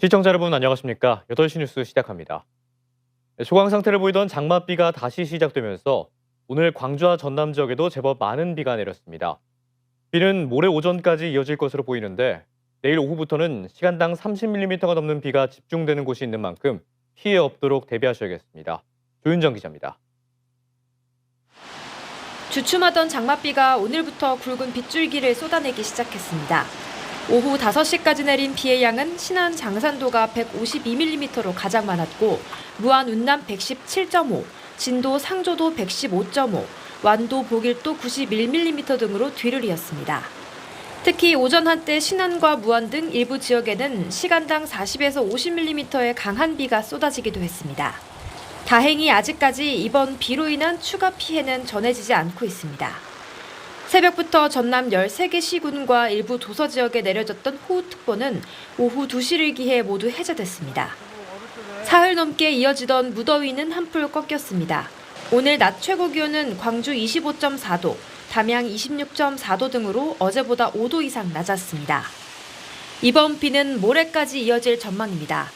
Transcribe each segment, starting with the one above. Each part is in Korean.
시청자 여러분 안녕하십니까? 8시 뉴스 시작합니다. 소강 상태를 보이던 장맛비가 다시 시작되면서 오늘 광주와 전남 지역에도 제법 많은 비가 내렸습니다. 비는 모레 오전까지 이어질 것으로 보이는데 내일 오후부터는 시간당 30mm가 넘는 비가 집중되는 곳이 있는 만큼 피해 없도록 대비하셔야겠습니다. 조윤정 기자입니다. 주춤하던 장맛비가 오늘부터 굵은 빗줄기를 쏟아내기 시작했습니다. 오후 5시까지 내린 비의 양은 신안 장산도가 152mm로 가장 많았고 무안 운남 117.5, 진도 상조도 115.5, 완도 보길도 91mm 등으로 뒤를 이었습니다. 특히 오전 한때 신안과 무안 등 일부 지역에는 시간당 40에서 50mm의 강한 비가 쏟아지기도 했습니다. 다행히 아직까지 이번 비로 인한 추가 피해는 전해지지 않고 있습니다. 새벽부터 전남 13개 시군과 일부 도서 지역에 내려졌던 호우특보는 오후 2시를 기해 모두 해제됐습니다. 사흘 넘게 이어지던 무더위는 한풀 꺾였습니다. 오늘 낮 최고 기온은 광주 25.4도, 담양 26.4도 등으로 어제보다 5도 이상 낮았습니다. 이번 비는 모레까지 이어질 전망입니다.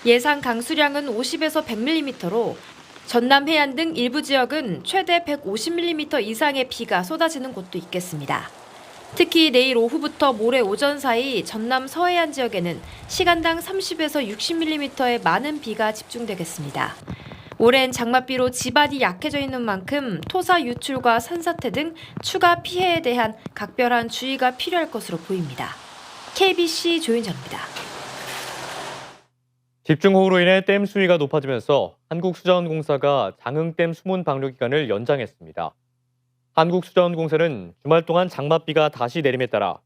예상 강수량은 50에서 100mm로 전남 해안 등 일부 지역은 최대 150mm 이상의 비가 쏟아지는 곳도 있겠습니다. 특히 내일 오후부터 모레 오전 사이 전남 서해안 지역에는 시간당 30에서 60mm의 많은 비가 집중되겠습니다. 오랜 장맛비로 지반이 약해져 있는 만큼 토사 유출과 산사태 등 추가 피해에 대한 각별한 주의가 필요할 것으로 보입니다. KBC 조윤정입니다. 집중호우로 인해 댐 수위가 높아지면서 한국수자원공사가 장흥댐 수문 방류 기간을 연장했습니다. 한국수자원공사는 주말 동안 장맛비가 다시 내림에 따라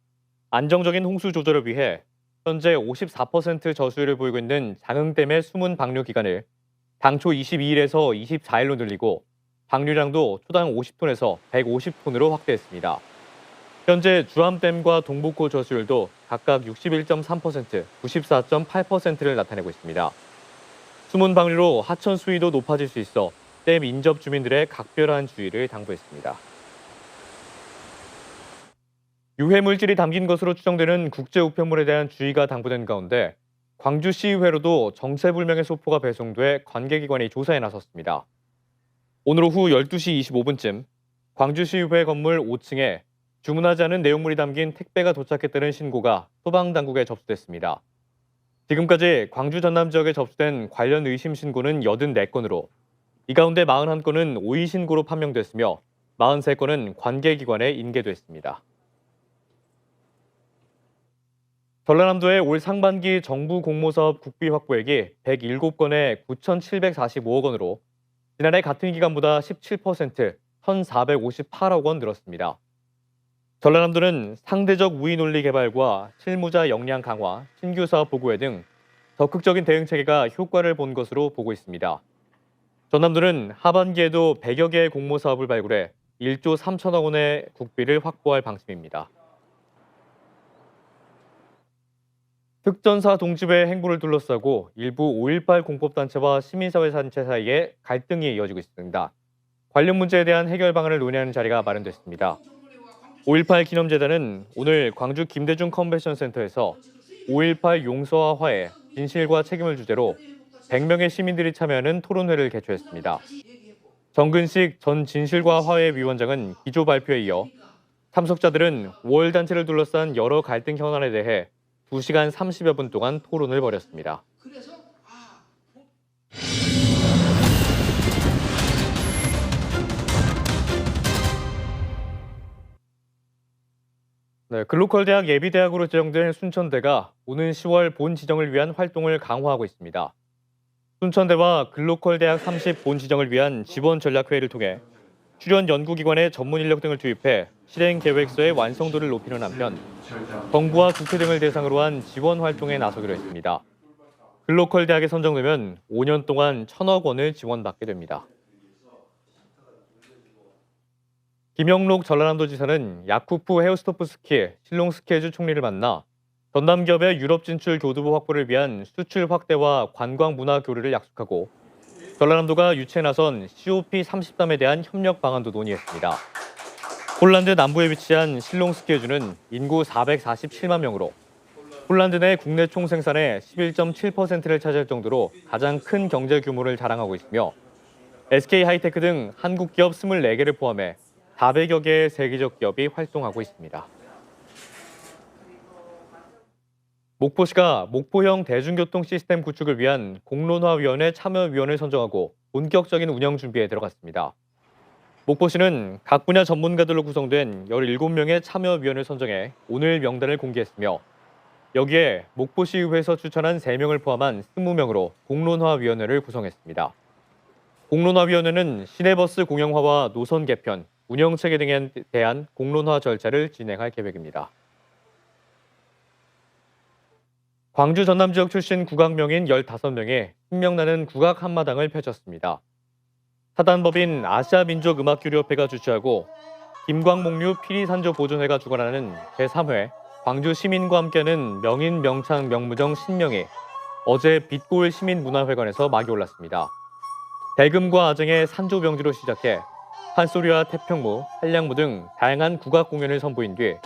안정적인 홍수 조절을 위해 현재 54% 저수율을 보이고 있는 장흥댐의 수문 방류 기간을 당초 22일에서 24일로 늘리고 방류량도 초당 50톤에서 150톤으로 확대했습니다. 현재 주암댐과 동북호 저수율도 각각 61.3%, 94.8%를 나타내고 있습니다. 수문 방류로 하천 수위도 높아질 수 있어 댐 인접 주민들의 각별한 주의를 당부했습니다. 유해 물질이 담긴 것으로 추정되는 국제 우편물에 대한 주의가 당부된 가운데 광주시의회로도 정체불명의 소포가 배송돼 관계기관이 조사에 나섰습니다. 오늘 오후 12시 25분쯤 광주시의회 건물 5층에 주문하지 않은 내용물이 담긴 택배가 도착했다는 신고가 소방당국에 접수됐습니다. 지금까지 광주 전남 지역에 접수된 관련 의심 신고는 84건으로 이 가운데 41건은 오의 신고로 판명됐으며 43건은 관계기관에 인계됐습니다. 전라남도의 올 상반기 정부 공모사업 국비 확보액이 107건에 9,745억 원으로 지난해 같은 기간보다 17%, 1,458억 원 늘었습니다. 전라남도는 상대적 우위 논리 개발과 실무자 역량 강화, 신규 사업 보고회 등 적극적인 대응 체계가 효과를 본 것으로 보고 있습니다. 전남도는 하반기에도 100여 개의 공모 사업을 발굴해 1조 3천억 원의 국비를 확보할 방침입니다. 특전사 동지회의 행보를 둘러싸고 일부 5.18 공법단체와 시민사회단체 사이에 갈등이 이어지고 있습니다. 관련 문제에 대한 해결 방안을 논의하는 자리가 마련됐습니다. 5.18 기념재단은 오늘 광주 김대중 컨벤션 센터에서 5.18 용서와 화해, 진실과 책임을 주제로 100명의 시민들이 참여하는 토론회를 개최했습니다. 정근식 전 진실과 화해 위원장은 기조 발표에 이어 참석자들은 5월 단체를 둘러싼 여러 갈등 현안에 대해 2시간 30여 분 동안 토론을 벌였습니다. 글로컬 대학 예비대학으로 지정된 순천대가 오는 10월 본 지정을 위한 활동을 강화하고 있습니다. 순천대와 글로컬 대학 30 본 지정을 위한 지원 전략회의를 통해 출연 연구기관의 전문 인력 등을 투입해 실행 계획서의 완성도를 높이는 한편 정부와 국회 등을 대상으로 한 지원 활동에 나서기로 했습니다. 글로컬 대학에 선정되면 5년 동안 1,000억 원을 지원받게 됩니다. 김영록 전라남도지사는 야쿠프 헤어스토프 스키, 실롱 스키해주 총리를 만나 전남 기업의 유럽 진출 교두보 확보를 위한 수출 확대와 관광 문화 교류를 약속하고 전라남도가 유치에 나선 COP 30담에 대한 협력 방안도 논의했습니다. 폴란드 남부에 위치한 실롱 스키해주는 인구 447만 명으로 폴란드 내 국내 총 생산의 11.7%를 차지할 정도로 가장 큰 경제 규모를 자랑하고 있으며 SK하이테크 등 한국 기업 24개를 포함해 400여 개의 세계적 기업이 활동하고 있습니다. 목포시가 목포형 대중교통 시스템 구축을 위한 공론화위원회 참여위원을 선정하고 본격적인 운영 준비에 들어갔습니다. 목포시는 각 분야 전문가들로 구성된 17명의 참여위원을 선정해 오늘 명단을 공개했으며 여기에 목포시의회에서 추천한 3명을 포함한 20명으로 공론화위원회를 구성했습니다. 공론화위원회는 시내버스 공영화와 노선 개편, 운영체계 등에 대한 공론화 절차를 진행할 계획입니다. 광주 전남 지역 출신 국악명인 15명이 신명나는 국악 한마당을 펼쳤습니다. 사단법인 아시아민족음악교류협회가 주최하고 김광목류 피리산조 보존회가 주관하는 제3회 광주 시민과 함께하는 명인 명창 명무정 신명이 어제 빛고을 시민문화회관에서 막이 올랐습니다. 대금과 아쟁의 산조병지로 시작해 판소리와 태평무, 한량무 등 다양한 국악 공연을 선보인 뒤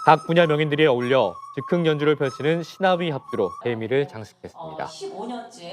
각 분야 명인들이 어울려 즉흥 연주를 펼치는 신화위 합주로 대미를 장식했습니다. 15년째